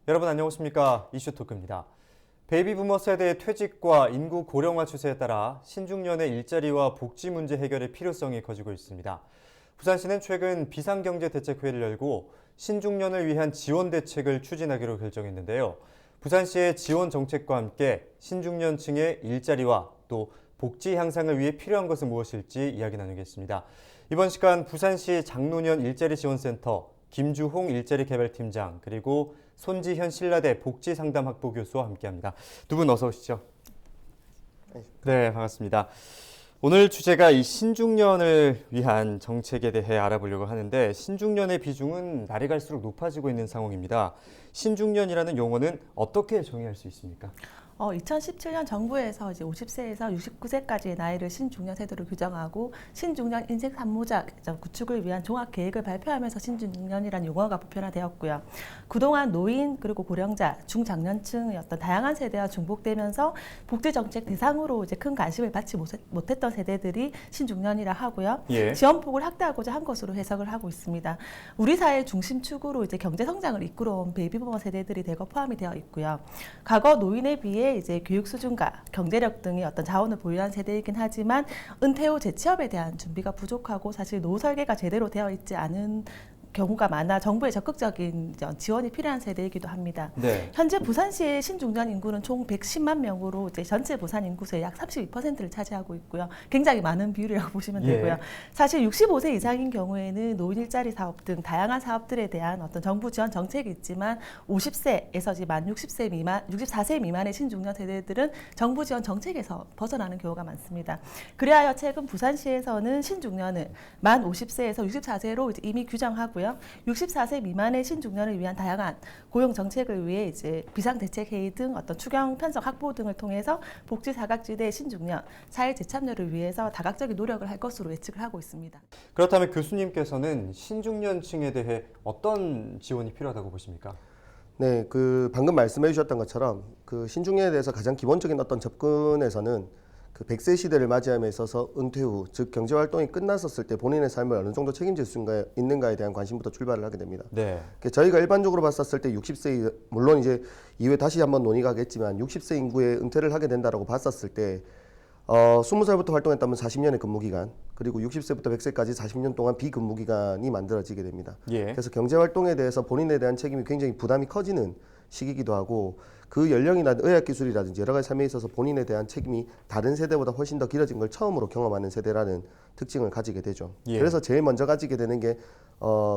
여러분 안녕하십니까? 이슈토크입니다. 베이비부머 세대의 퇴직과 인구 고령화 추세에 따라 신중년의 일자리와 복지 문제 해결의 필요성이 커지고 있습니다. 부산시는 최근 비상경제대책회의를 열고 신중년을 위한 지원 대책을 추진하기로 결정했는데요. 부산시의 지원 정책과 함께 신중년층의 일자리와 또 복지 향상을 위해 필요한 것은 무엇일지 이야기 나누겠습니다. 이번 시간 부산시 장노년 일자리지원센터 김주홍 일자리개발팀장 그리고 손지현 신라대 복지상담학부 교수와 함께합니다. 두 분 어서 오시죠. 네, 반갑습니다. 오늘 주제가 이 신중년을 위한 정책에 대해 알아보려고 하는데 신중년의 비중은 날이 갈수록 높아지고 있는 상황입니다. 신중년이라는 용어는 어떻게 정의할 수 있습니까? 2017년 정부에서 이제 50세에서 69세까지의 나이를 신중년 세대로 규정하고 신중년 인생 산모작 구축을 위한 종합 계획을 발표하면서 신중년이라는 용어가 보편화되었고요. 그동안 노인 그리고 고령자, 중장년층의 어떤 다양한 세대와 중복되면서 복지 정책 대상으로 이제 큰 관심을 받지 못했던 세대들이 신중년이라 하고요. 지원폭을 확대하고자 한 것으로 해석을 하고 있습니다. 우리 사회 중심축으로 이제 경제 성장을 이끌어온 베이비부머 세대들이 대거 포함이 되어 있고요. 과거 노인에 비해 이제 교육 수준과 경제력 등의 어떤 자원을 보유한 세대이긴 하지만 은퇴 후 재취업에 대한 준비가 부족하고 사실 노후 설계가 제대로 되어 있지 않은 경우가 많아 정부의 적극적인 지원이 필요한 세대이기도 합니다. 네. 현재 부산시의 신중년 인구는 총 110만 명으로 이제 전체 부산 인구수의 약 32%를 차지하고 있고요. 굉장히 많은 비율이라고 보시면 되고요. 사실 65세 이상인 경우에는 노인 일자리 사업 등 다양한 사업들에 대한 어떤 정부 지원 정책이 있지만 50세에서 이제 만 60세 미만, 64세 미만의 신중년 세대들은 정부 지원 정책에서 벗어나는 경우가 많습니다. 그리하여 최근 부산시에서는 신중년을 만 50세에서 64세로 이제 이미 규정하고요. 64세 미만의 신중년을 위한 다양한 고용 정책을 위해 이제 비상대책회의 등 어떤 추경 편성 확보 등을 통해서 복지 사각지대 신중년 사회 재참여를 위해서 다각적인 노력을 할 것으로 예측을 하고 있습니다. 그렇다면 교수님께서는 신중년층에 대해 어떤 지원이 필요하다고 보십니까? 네, 방금 말씀해 주셨던 것처럼 신중년에 대해서 가장 기본적인 어떤 접근에서는 100세 시대를 맞이함에 있어서 은퇴 후, 즉 경제활동이 끝났었을 때 본인의 삶을 어느 정도 책임질 수 있는가에 대한 관심부터 출발을 하게 됩니다. 네. 저희가 일반적으로 봤었을 때 60세, 물론 이제 이후에 다시 한번 논의가 하겠지만 60세 인구에 은퇴를 하게 된다라고 봤었을 때 20살부터 활동했다면 40년의 근무기간, 그리고 60세부터 100세까지 40년 동안 비근무기간이 만들어지게 됩니다. 그래서 경제활동에 대해서 본인에 대한 책임이 굉장히 부담이 커지는 시기이기도 하고 그 연령이나 의학기술이라든지 여러 가지 삶에 있어서 본인에 대한 책임이 다른 세대보다 훨씬 더 길어진 걸 처음으로 경험하는 세대라는 특징을 가지게 되죠. 그래서 제일 먼저 가지게 되는 게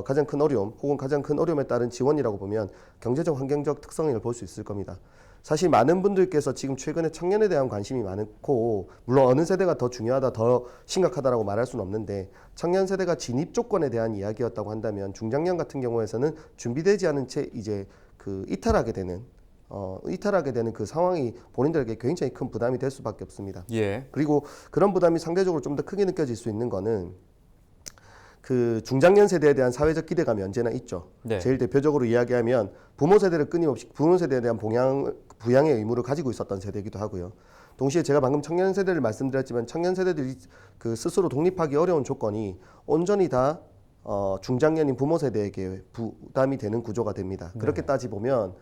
가장 큰 어려움 혹은 가장 큰 어려움에 따른 지원이라고 보면 경제적 환경적 특성을 볼 수 있을 겁니다. 사실 많은 분들께서 지금 최근에 청년에 대한 관심이 많고 물론 어느 세대가 더 중요하다 더 심각하다라고 말할 수는 없는데 청년 세대가 진입 조건에 대한 이야기였다고 한다면 중장년 같은 경우에서는 준비되지 않은 채 이제 이탈하게 되는 그 상황이 본인들에게 굉장히 큰 부담이 될 수밖에 없습니다. 그리고 그런 부담이 상대적으로 좀 더 크게 느껴질 수 있는 거는 중장년 세대에 대한 사회적 기대감이 언제나 있죠. 제일 대표적으로 이야기하면 부모 세대를 끊임없이 부모 세대에 대한 부양의 의무를 가지고 있었던 세대이기도 하고요. 동시에 제가 방금 청년 세대를 말씀드렸지만 청년 세대들이 스스로 독립하기 어려운 조건이 온전히 다 중장년인 부모 세대에게 부담이 되는 구조가 됩니다. 그렇게 따지보면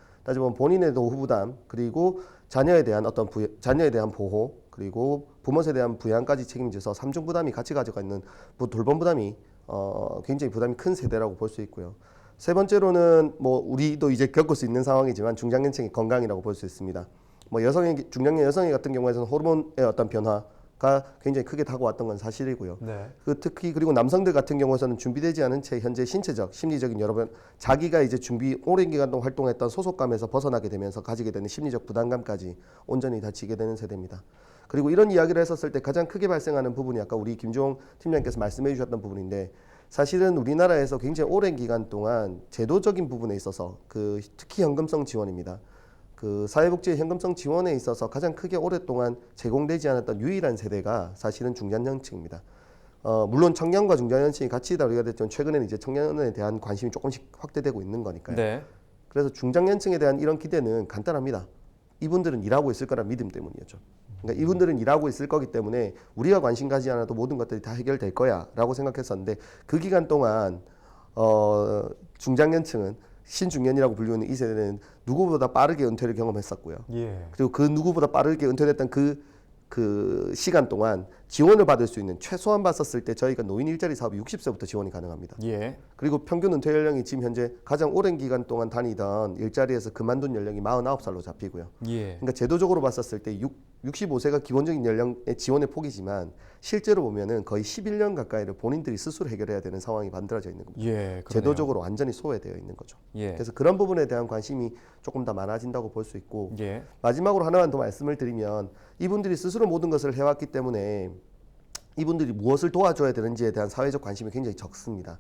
본인의 노후 부담 그리고 자녀에 대한 자녀에 대한 보호 그리고 부모 세대에 대한 부양까지 책임져서 삼중 부담이 같이 가져가 있는 돌봄 부담이 굉장히 부담이 큰 세대라고 볼 수 있고요. 세 번째로는 우리도 이제 겪을 수 있는 상황이지만 중장년층의 건강이라고 볼 수 있습니다. 중장년 여성의 같은 경우에는 호르몬의 어떤 변화가 굉장히 크게 다가왔던 건 사실이고요. 특히 그리고 남성들 같은 경우에는 준비되지 않은 채 현재 신체적, 심리적인 여러 자기가 이제 오랜 기간 동안 활동했던 소속감에서 벗어나게 되면서 가지게 되는 심리적 부담감까지 온전히 다 지게 되는 세대입니다. 그리고 이런 이야기를 했었을 때 가장 크게 발생하는 부분이 아까 우리 김주홍 팀장께서 말씀해 주셨던 부분인데 사실은 우리나라에서 굉장히 오랜 기간 동안 제도적인 부분에 있어서 특히 현금성 지원입니다. 사회복지의 현금성 지원에 있어서 가장 크게 오랫동안 제공되지 않았던 유일한 세대가 사실은 중장년층입니다. 물론 청년과 중장년층이 같이 다루게 됐지만 최근에는 이제 청년에 대한 관심이 조금씩 확대되고 있는 거니까요. 그래서 중장년층에 대한 이런 기대는 간단합니다. 이분들은 일하고 있을 거란 믿음 때문이었죠. 그러니까 이분들은 일하고 있을 거기 때문에 우리가 관심 가지 않아도 모든 것들이 다 해결될 거야 라고 생각했었는데 그 기간 동안 중장년층은 신중년이라고 불리는 이 세대는 누구보다 빠르게 은퇴를 경험했었고요. 예. 그리고 그 누구보다 빠르게 은퇴됐던 그 시간 동안 지원을 받을 수 있는 최소한 봤었을 때 저희가 노인 일자리 사업이 60세부터 지원이 가능합니다. 예. 그리고 평균 은퇴 연령이 지금 현재 가장 오랜 기간 동안 다니던 일자리에서 그만둔 연령이 49살로 잡히고요. 예. 그러니까 제도적으로 봤었을 때 65세가 기본적인 연령의 지원의 폭이지만 실제로 보면은 거의 11년 가까이를 본인들이 스스로 해결해야 되는 상황이 만들어져 있는 겁니다. 예. 그러네요. 제도적으로 완전히 소외되어 있는 거죠. 예. 그래서 그런 부분에 대한 관심이 조금 더 많아진다고 볼 수 있고 예. 마지막으로 하나만 더 말씀을 드리면 이분들이 스스로 모든 것을 해왔기 때문에 이분들이 무엇을 도와줘야 되는지에 대한 사회적 관심이 굉장히 적습니다.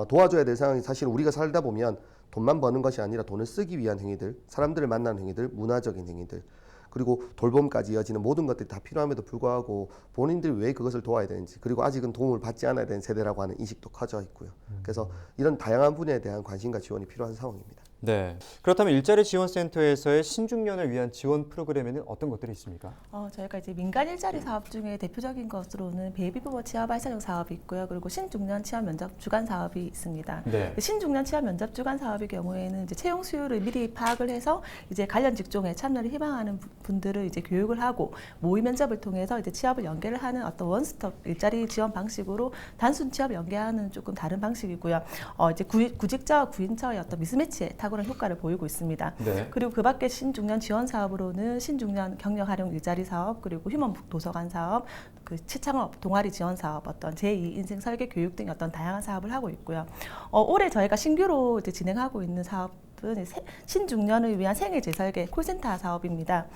도와줘야 될 상황이 사실 우리가 살다 보면 돈만 버는 것이 아니라 돈을 쓰기 위한 행위들, 사람들을 만나는 행위들, 문화적인 행위들, 그리고 돌봄까지 이어지는 모든 것들이 다 필요함에도 불구하고 본인들이 왜 그것을 도와야 되는지, 그리고 아직은 도움을 받지 않아야 되는 세대라고 하는 인식도 커져 있고요. 그래서 이런 다양한 분야에 대한 관심과 지원이 필요한 상황입니다. 네. 그렇다면 일자리 지원센터에서의 신중년을 위한 지원 프로그램에는 어떤 것들이 있습니까? 저희가 이제 민간 일자리 사업 중에 대표적인 것으로는 베이비부머 취업 발사형 사업이 있고요. 그리고 신중년 취업 면접 주간 사업이 있습니다. 네. 신중년 취업 면접 주간 사업의 경우에는 이제 채용 수요를 미리 파악을 해서 이제 관련 직종에 참여를 희망하는 분들을 이제 교육을 하고 모의 면접을 통해서 이제 취업을 연계를 하는 어떤 원스톱 일자리 지원 방식으로 단순 취업 연계하는 조금 다른 방식이고요. 이제 구직자와 구인처의 어떤 미스매치에 탁월한 효과를 보이고 있습니다. 네. 그리고 그 밖에 신중년 지원 사업으로는 신중년 경력 활용 일자리 사업, 그리고 휴먼 도서관 사업, 그 취창업 동아리 지원 사업, 어떤 제2 인생 설계 교육 등 어떤 다양한 사업을 하고 있고요. 올해 저희가 신규로 이제 진행하고 있는 사업 신중년을 위한 생애 재설계 콜센터 사업입니다.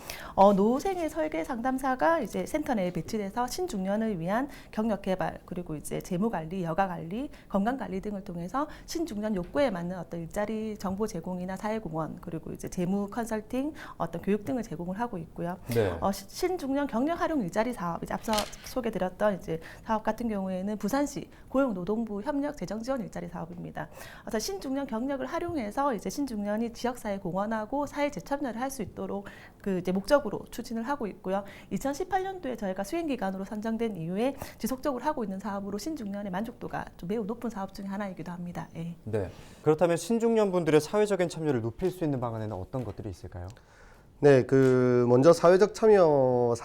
노생애 설계 상담사가 이제 센터 내에 배치돼서 신중년을 위한 경력 개발, 그리고 이제 재무 관리, 여가 관리, 건강 관리 등을 통해서 신중년 욕구에 맞는 어떤 일자리 정보 제공이나 사회공헌, 그리고 이제 재무 컨설팅, 어떤 교육 등을 제공을 하고 있고요. 네. 신중년 경력 활용 일자리 사업, 이제 앞서 소개드렸던 이제 사업 같은 경우에는 부산시 고용노동부 협력 재정 지원 일자리 사업입니다. 그래서 신중년 경력을 활용해서 이제 신중년이 지역사회에 공헌하고 사회 재참여를 할 수 있도록 그 이제 목적으로 추진을 하고 있고요. 2018년도에 저희가 수행 기간으로 선정된 이후에 지속적으로 하고 있는 사업으로 신중년의 만족도가 좀 매우 높은 사업 중에 하나이기도 합니다. 예. 네. 그렇다면 신중년 분들의 사회적인 참여를 높일 수 있는 방안에는 어떤 것들이 있을까요? 네, 먼저 사회적 참여라고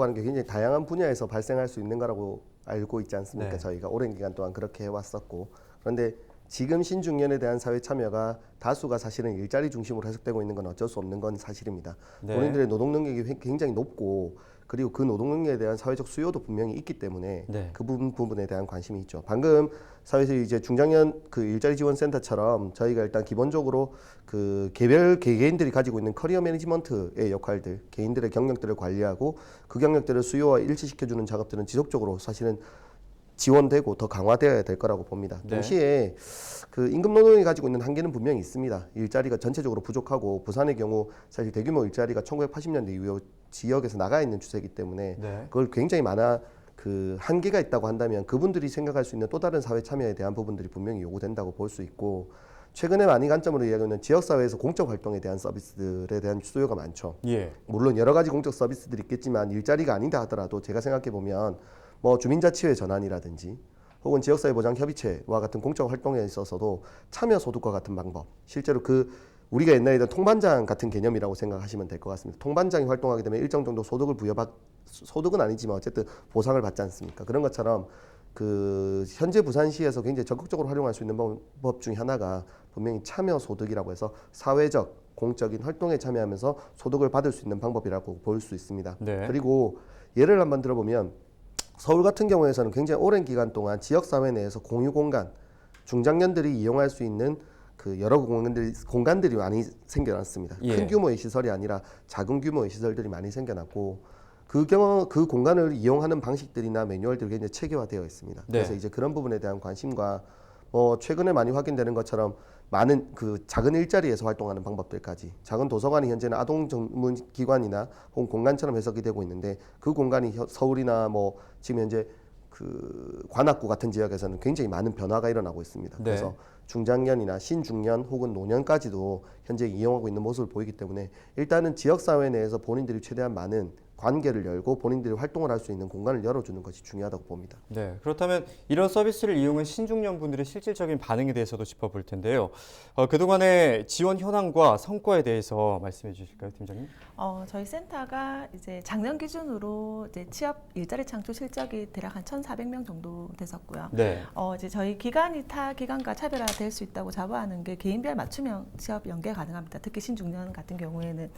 하는 게 굉장히 다양한 분야에서 발생할 수 있는 거라고 알고 있지 않습니까? 네. 저희가 오랜 기간 동안 그렇게 해왔었고, 그런데 지금 신중년에 대한 사회 참여가 다수가 사실은 일자리 중심으로 해석되고 있는 건 어쩔 수 없는 건 사실입니다. 네. 본인들의 노동 능력이 굉장히 높고, 그리고 그 노동 능력에 대한 사회적 수요도 분명히 있기 때문에 네. 그 부분에 대한 관심이 있죠. 방금 사회에서 이제 중장년 그 일자리 지원 센터처럼 저희가 일단 기본적으로 그 개개인들이 가지고 있는 커리어 매니지먼트의 역할들, 개인들의 경력들을 관리하고 그 경력들을 수요와 일치시켜주는 작업들은 지속적으로 사실은 지원되고 더 강화되어야 될 거라고 봅니다. 네. 동시에 그 임금 노동이 가지고 있는 한계는 분명히 있습니다. 일자리가 전체적으로 부족하고 부산의 경우 사실 대규모 일자리가 1980년대 이후 지역에서 나가 있는 추세이기 때문에 네. 그걸 굉장히 그 한계가 있다고 한다면 그분들이 생각할 수 있는 또 다른 사회 참여에 대한 부분들이 분명히 요구된다고 볼 수 있고, 최근에 많이 관점으로 이야기하는 지역사회에서 공적 활동에 대한 서비스들에 대한 수요가 많죠. 예. 물론 여러 가지 공적 서비스들이 있겠지만 일자리가 아니다 하더라도 제가 생각해 보면 뭐 주민자치회 전환이라든지 혹은 지역사회보장협의체와 같은 공적 활동에 있어서도 참여 소득과 같은 방법, 실제로 우리가 옛날에 있던 통반장 같은 개념이라고 생각하시면 될 것 같습니다. 통반장이 활동하게 되면 일정 정도 소득은 아니지만 어쨌든 보상을 받지 않습니까? 그런 것처럼 현재 부산시에서 굉장히 적극적으로 활용할 수 있는 방법 중에 하나가 분명히 참여 소득이라고 해서 사회적 공적인 활동에 참여하면서 소득을 받을 수 있는 방법이라고 볼 수 있습니다. 네. 그리고 예를 한번 들어보면 서울 같은 경우에서는 굉장히 오랜 기간 동안 지역사회 내에서 공유 공간, 중장년들이 이용할 수 있는 그 여러 공간들이 많이 생겨났습니다. 예. 큰 규모의 시설이 아니라 작은 규모의 시설들이 많이 생겨났고 그 공간을 이용하는 방식들이나 매뉴얼들이 굉장히 체계화되어 있습니다. 네. 그래서 이제 그런 부분에 대한 관심과 최근에 많이 확인되는 것처럼 많은 그 작은 일자리에서 활동하는 방법들까지, 작은 도서관이 현재는 아동 전문 기관이나 혹은 공간처럼 해석이 되고 있는데 그 공간이 서울이나 지금 현재 그 관악구 같은 지역에서는 굉장히 많은 변화가 일어나고 있습니다. 네. 그래서 중장년이나 신중년 혹은 노년까지도 현재 이용하고 있는 모습을 보이기 때문에 일단은 지역사회 내에서 본인들이 최대한 많은 관계를 열고 본인들이 활동을 할 수 있는 공간을 열어주는 것이 중요하다고 봅니다. 네, 그렇다면 이런 서비스를 이용한 신중년 분들의 실질적인 반응에 대해서도 짚어볼 텐데요. 그동안의 지원 현황과 성과에 대해서 말씀해 주실까요, 팀장님? 저희 센터가 이제 작년 기준으로 이제 취업 일자리 창출 실적이 대략 한 1,400명 정도 됐었고요. 네. 이제 저희 기간이 타 기간과 차별화될 수 있다고 자부하는 게 개인별 맞춤형 취업 연계 가능합니다. 특히 신중년 같은 경우에는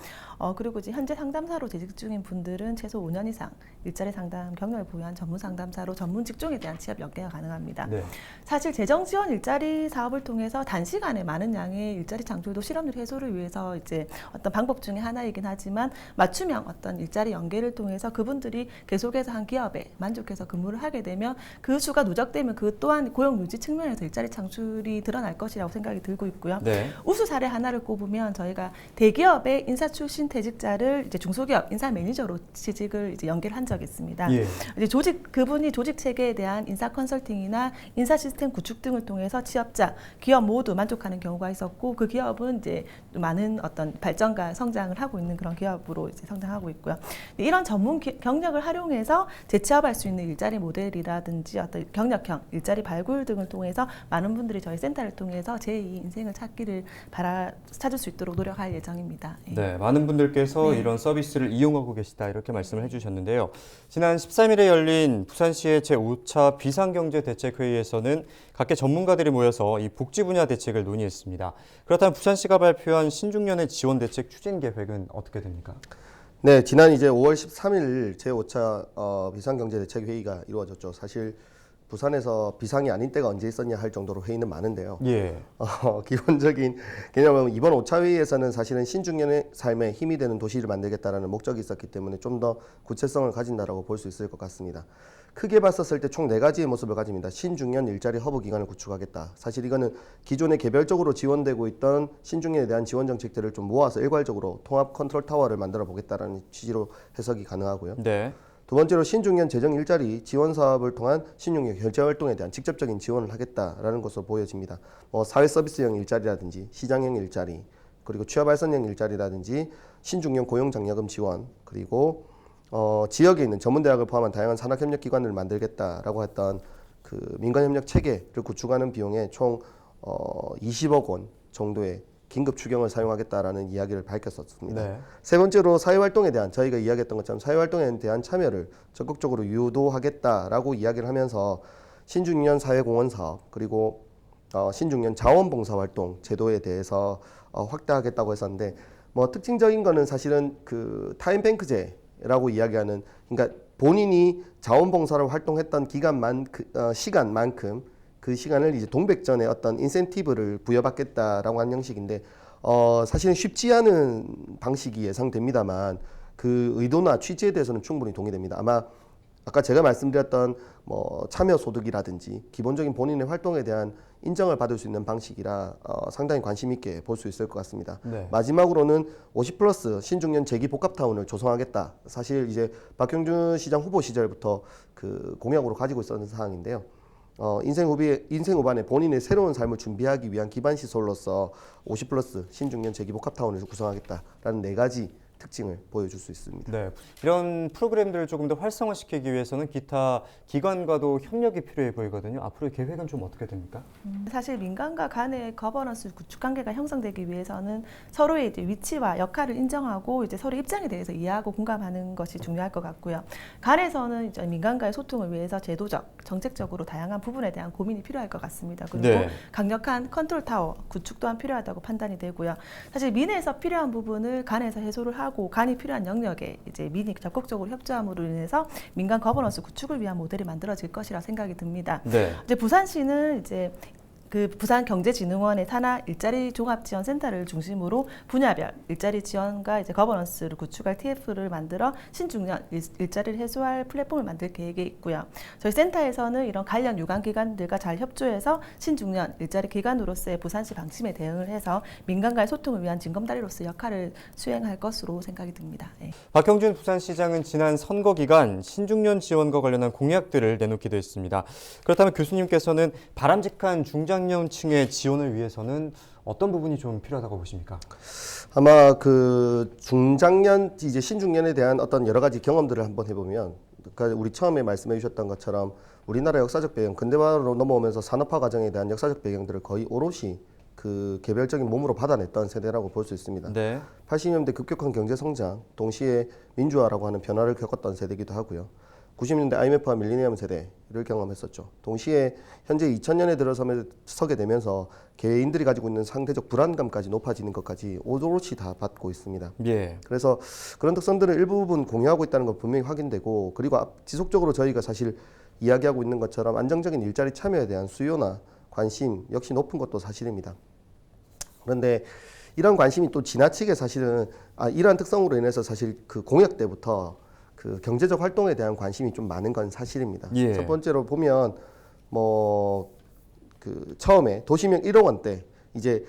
그리고 이제 현재 상담사로 재직 중인 분들은 최소 5년 이상 일자리 상담 경력을 보유한 전문 상담사로 전문 직종에 대한 취업 연계가 가능합니다. 네. 사실 재정 지원 일자리 사업을 통해서 단시간에 많은 양의 일자리 창출도 실업률 해소를 위해서 이제 어떤 방법 중에 하나이긴 하지만 맞춤형 어떤 일자리 연계를 통해서 그분들이 계속해서 한 기업에 만족해서 근무를 하게 되면 그 수가 누적되면 그 또한 고용 유지 측면에서 일자리 창출이 드러날 것이라고 생각이 들고 있고요. 네. 우수 사례 하나를 꼽으면 저희가 대기업의 인사 출신 퇴직자를 이제 중소기업 인사 매니저로 취직을 이제 연계를 한 적이 있습니다. 예. 이제 그분이 조직 체계에 대한 인사 컨설팅이나 인사 시스템 구축 등을 통해서 취업자, 기업 모두 만족하는 경우가 있었고 그 기업은 이제 많은 어떤 발전과 성장을 하고 있는 그런 기업으로 이제 성장하고 있고요. 이런 전문 경력을 활용해서 재취업할 수 있는 일자리 모델이라든지 어떤 경력형 일자리 발굴 등을 통해서 많은 분들이 저희 센터를 통해서 제2 인생을 찾을 수 있도록 노력할 예정입니다. 네, 많은 분들께서 네. 이런 서비스를 이용하고 계시다 이렇게 말씀을 해주셨는데요. 지난 13일에 열린 부산시의 제5차 비상경제대책회의에서는 각계 전문가들이 모여서 이 복지 분야 대책을 논의했습니다. 그렇다면 부산시가 발표한 신중년의 지원 대책 추진 계획은 어떻게 됩니까? 네, 지난 이제 5월 13일 제5차 비상경제대책회의가 이루어졌죠. 사실 부산에서 비상이 아닌 때가 언제 있었냐 할 정도로 회의는 많은데요. 예. 기본적인 개념은 이번 5차 회의에서는 사실은 신중년의 삶에 힘이 되는 도시를 만들겠다라는 목적이 있었기 때문에 좀 더 구체성을 가진다라고 볼 수 있을 것 같습니다. 크게 봤었을 때 총 4가지의 모습을 가집니다. 신중년 일자리 허브 기관을 구축하겠다. 사실 이거는 기존에 개별적으로 지원되고 있던 신중년에 대한 지원 정책들을 좀 모아서 일괄적으로 통합 컨트롤 타워를 만들어 보겠다라는 취지로 해석이 가능하고요. 네. 두 번째로 신중년 재정 일자리 지원 사업을 통한 신중년 결제 활동에 대한 직접적인 지원을 하겠다라는 것으로 보여집니다. 사회 서비스형 일자리라든지 시장형 일자리, 그리고 취업 발전형 일자리라든지 신중년 고용 장려금 지원, 그리고 지역에 있는 전문대학을 포함한 다양한 산학협력기관을 만들겠다라고 했던 그 민간협력 체계를 구축하는 비용에 총 20억 원 정도의 긴급 추경을 사용하겠다라는 이야기를 밝혔었습니다. 네. 세 번째로 사회활동에 대한 저희가 이야기했던 것처럼 사회활동에 대한 참여를 적극적으로 유도하겠다라고 이야기를 하면서 신중년 사회공헌 사업 그리고 신중년 자원봉사활동 제도에 대해서 확대하겠다고 했었는데 특징적인 거는 사실은 그 타임뱅크제라고 이야기하는 그러니까 본인이 자원봉사를 활동했던 시간만큼 그 시간을 이제 동백전에 어떤 인센티브를 부여받겠다라고 하는 형식인데 사실은 쉽지 않은 방식이 예상됩니다만 그 의도나 취지에 대해서는 충분히 동의됩니다. 아까 제가 말씀드렸던 참여 소득이라든지 기본적인 본인의 활동에 대한 인정을 받을 수 있는 방식이라 상당히 관심 있게 볼 수 있을 것 같습니다. 네. 마지막으로는 50+ 신중년 재기 복합타운을 조성하겠다. 사실 이제 박형준 시장 후보 시절부터 그 공약으로 가지고 있었던 사항인데요. 인생 후반에 본인의 새로운 삶을 준비하기 위한 기반 시설로서 50+ 신중년 재기 복합타운을 구성하겠다라는 4가지 특징을 보여줄 수 있습니다. 네, 이런 프로그램들을 조금 더 활성화시키기 위해서는 기타 기관과도 협력이 필요해 보이거든요. 앞으로의 계획은 좀 어떻게 됩니까? 사실 민간과 간의 거버넌스 구축 관계가 형성되기 위해서는 서로의 이제 위치와 역할을 인정하고 이제 서로 입장에 대해서 이해하고 공감하는 것이 중요할 것 같고요. 간에서는 이제 민간과의 소통을 위해서 제도적, 정책적으로 다양한 부분에 대한 고민이 필요할 것 같습니다. 그리고 네. 강력한 컨트롤 타워 구축 또한 필요하다고 판단이 되고요. 사실 민에서 필요한 부분을 간에서 해소를 하고 간이 필요한 영역에 이제 민이 적극적으로 협조함으로 인해서 민간 거버넌스 구축을 위한 모델이 만들어질 것이라 생각이 듭니다. 네. 이제 부산시는 이제 그 부산경제진흥원의 산하 일자리 종합지원센터를 중심으로 분야별 일자리 지원과 이제 거버넌스를 구축할 TF를 만들어 신중년 일자리를 해소할 플랫폼을 만들 계획에 있고요. 저희 센터에서는 이런 관련 유관기관들과 잘 협조해서 신중년 일자리 기관으로서의 부산시 방침에 대응을 해서 민간과의 소통을 위한 징검다리로서 역할을 수행할 것으로 생각이 듭니다. 네. 박형준 부산시장은 지난 선거 기간 신중년 지원과 관련한 공약들을 내놓기도 했습니다. 그렇다면 교수님께서는 바람직한 중장기 중장년층의 지원을 위해서는 어떤 부분이 좀 필요하다고 보십니까? 아마 그 중장년 이제 신중년에 대한 어떤 여러 가지 경험들을 한번 해보면, 그러니까 우리 처음에 말씀해 주셨던 것처럼 우리나라 역사적 배경, 근대화로 넘어오면서 산업화 과정에 대한 역사적 배경들을 거의 오롯이 그 개별적인 몸으로 받아냈던 세대라고 볼 수 있습니다. 네. 80년대 급격한 경제 성장, 동시에 민주화라고 하는 변화를 겪었던 세대이기도 하고요. 90년대 IMF와 밀레니엄 세대를 경험했었죠. 동시에 현재 2000년에 들어서게 되면서 개인들이 가지고 있는 상대적 불안감까지 높아지는 것까지 오롯이 다 받고 있습니다. 예. 그래서 그런 특성들을 일부분 공유하고 있다는 건 분명히 확인되고, 그리고 지속적으로 저희가 사실 이야기하고 있는 것처럼 안정적인 일자리 참여에 대한 수요나 관심 역시 높은 것도 사실입니다. 그런데 이런 관심이 또 지나치게 사실은 이러한 특성으로 인해서 사실 그 공약 때부터 그 경제적 활동에 대한 관심이 좀 많은 건 사실입니다. 예. 첫 번째로 보면 그 처음에 도시명 1억 원대 이제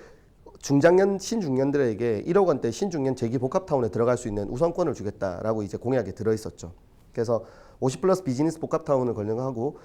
중장년 신중년들에게 1억 원대 신중년 재기 복합타운에 들어갈 수 있는 우선권을 주겠다라고 이제 공약에 들어 있었죠. 그래서 50 플러스 비즈니스 복합타운을 권영하고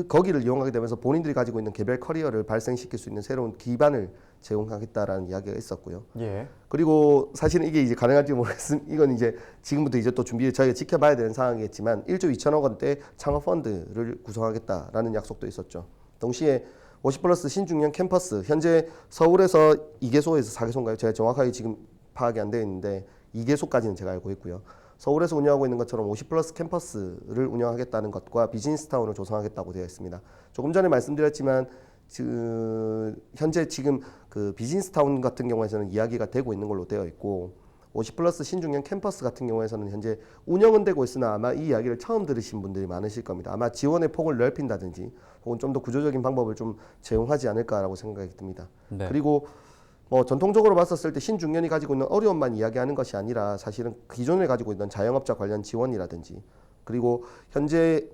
거기를 이용하게 되면서 본인들이 가지고 있는 개별 커리어를 발생시킬 수 있는 새로운 기반을 제공하겠다라는 이야기가 있었고요. 예. 그리고 사실은 이게 이제 가능할지 모르겠습니다. 이건 이제 지금부터 이제 또 저희가 지켜봐야 되는 상황이겠지만 1조 2천억 원대 창업 펀드를 구성하겠다라는 약속도 있었죠. 동시에 50 플러스 신중년 캠퍼스, 현재 서울에서 2개소에서 4개소인가요? 제가 정확하게 지금 파악이 안 되어 있는데 2개소까지는 제가 알고 있고요. 서울에서 운영하고 있는 것처럼 50 플러스 캠퍼스를 운영하겠다는 것과 비즈니스타운을 조성하겠다고 되어 있습니다. 조금 전에 말씀드렸지만 현재 지금 그 비즈니스타운 같은 경우에서는 이야기가 되고 있는 걸로 되어 있고, 50 플러스 신중년 캠퍼스 같은 경우에서는 현재 운영은 되고 있으나 아마 이 이야기를 처음 들으신 분들이 많으실 겁니다. 아마 지원의 폭을 넓힌다든지 혹은 좀 더 구조적인 방법을 좀 제공하지 않을까라고 생각이 듭니다. 네. 그리고 전통적으로 봤었을 때 신중년이 가지고 있는 어려움만 이야기하는 것이 아니라 사실은 기존에 가지고 있는 자영업자 관련 지원이라든지, 그리고 현재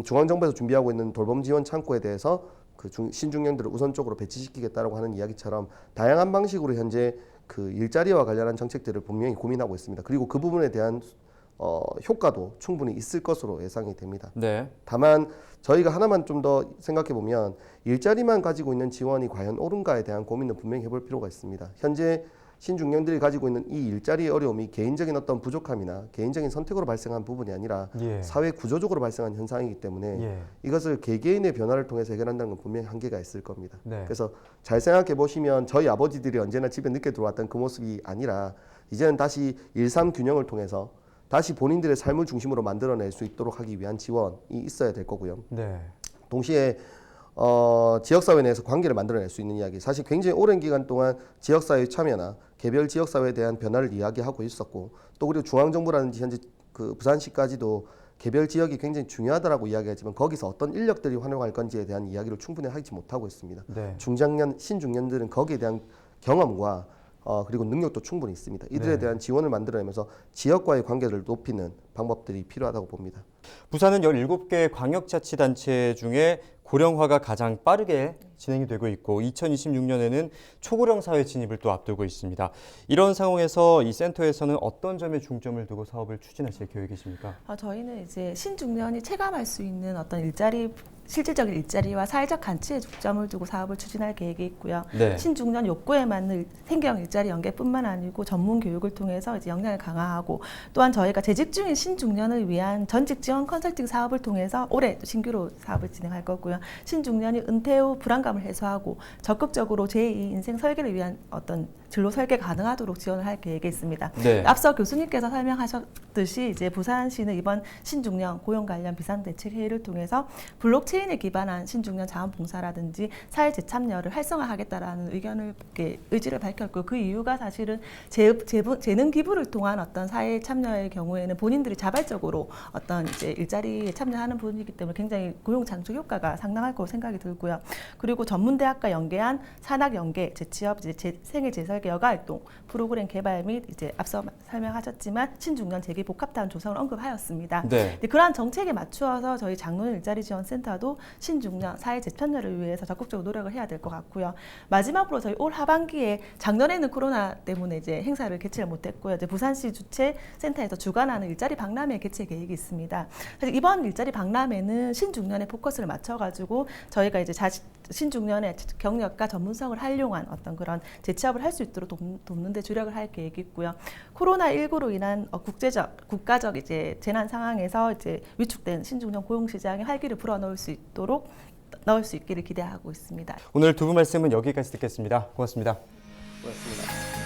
중앙정부에서 준비하고 있는 돌봄 지원 창구에 대해서 그 신중년들을 우선적으로 배치시키겠다라고 하는 이야기처럼 다양한 방식으로 현재 그 일자리와 관련한 정책들을 분명히 고민하고 있습니다. 그리고 그 부분에 대한 효과도 충분히 있을 것으로 예상이 됩니다. 네. 다만 저희가 하나만 좀 더 생각해 보면 일자리만 가지고 있는 지원이 과연 옳은가에 대한 고민을 분명히 해볼 필요가 있습니다. 현재 신중년들이 가지고 있는 이 일자리의 어려움이 개인적인 어떤 부족함이나 개인적인 선택으로 발생한 부분이 아니라 예. 사회 구조적으로 발생한 현상이기 때문에 예. 이것을 개개인의 변화를 통해서 해결한다는 건 분명히 한계가 있을 겁니다. 네. 그래서 잘 생각해 보시면 저희 아버지들이 언제나 집에 늦게 들어왔던 그 모습이 아니라 이제는 다시 일삼 균형을 통해서 다시 본인들의 삶을 중심으로 만들어낼 수 있도록 하기 위한 지원이 있어야 될 거고요. 네. 동시에 지역사회 내에서 관계를 만들어낼 수 있는 이야기, 사실 굉장히 오랜 기간 동안 지역사회 참여나 개별 지역사회에 대한 변화를 이야기하고 있었고, 또 그리고 중앙정부라든지 현재 그 부산시까지도 개별 지역이 굉장히 중요하다라고 이야기하지만 거기서 어떤 인력들이 활용할 건지에 대한 이야기를 충분히 하지 못하고 있습니다. 네. 중장년, 신중년들은 거기에 대한 경험과 그리고 능력도 충분히 있습니다. 이들에 네. 대한 지원을 만들어내면서 지역과의 관계를 높이는 방법들이 필요하다고 봅니다. 부산은 17개 광역자치단체 중에 고령화가 가장 빠르게 진행이 되고 있고 2026년에는 초고령 사회 진입을 또 앞두고 있습니다. 이런 상황에서 이 센터에서는 어떤 점에 중점을 두고 사업을 추진하실 계획이십니까? 저희는 이제 신중년이 체감할 수 있는 어떤 실질적인 일자리와 사회적 가치에 중점을 두고 사업을 추진할 계획이 있고요. 네. 신중년 욕구에 맞는 생계형 일자리 연계뿐만 아니고 전문 교육을 통해서 이제 역량을 강화하고, 또한 저희가 재직 중인 신중년을 위한 전직 지원 컨설팅 사업을 통해서 올해 신규로 사업을 진행할 거고요. 신중년이 은퇴 후 불안감을 해소하고 적극적으로 제2 인생 설계를 위한 어떤 진로 설계 가능하도록 지원을 할 계획이 있습니다. 네. 앞서 교수님께서 설명하셨듯이 이제 부산시는 이번 신중년 고용 관련 비상대책 회의를 통해서 블록체인에 기반한 신중년 자원봉사라든지 사회 재참여를 활성화하겠다라는 의지를 밝혔고, 그 이유가 사실은 재능 기부를 통한 어떤 사회 참여의 경우에는 본인들이 자발적으로 어떤 이제 일자리에 참여하는 분이기 때문에 굉장히 고용 창출 효과가 상당할 거로 생각이 들고요. 그리고 전문대학과 연계한 산학 연계, 재취업, 생애 재설 설계 여가활동, 프로그램 개발 및 이제 앞서 설명하셨지만 신중년 재기 복합단 조성을 언급하였습니다. 네. 그러한 정책에 맞추어서 저희 장로년 일자리 지원센터도 신중년 사회 재편을 위해서 적극적으로 노력을 해야 될 것 같고요. 마지막으로 저희 올 하반기에 작년에는 코로나 때문에 이제 행사를 개최를 못했고요. 이제 부산시 주최 센터에서 주관하는 일자리 박람회 개최 계획이 있습니다. 그래서 이번 일자리 박람회는 신중년에 포커스를 맞춰가지고 저희가 이제 신중년의 경력과 전문성을 활용한 어떤 그런 재취업을 할 수 있도록 돕는 데 주력을 할 계획이 있고요. 코로나19로 인한 국가적 이제 재난 상황에서 이제 위축된 신중년 고용 시장에 활기를 불어넣을 수 있기를 기대하고 있습니다. 오늘 두 분 말씀은 여기까지 듣겠습니다. 고맙습니다. 고맙습니다.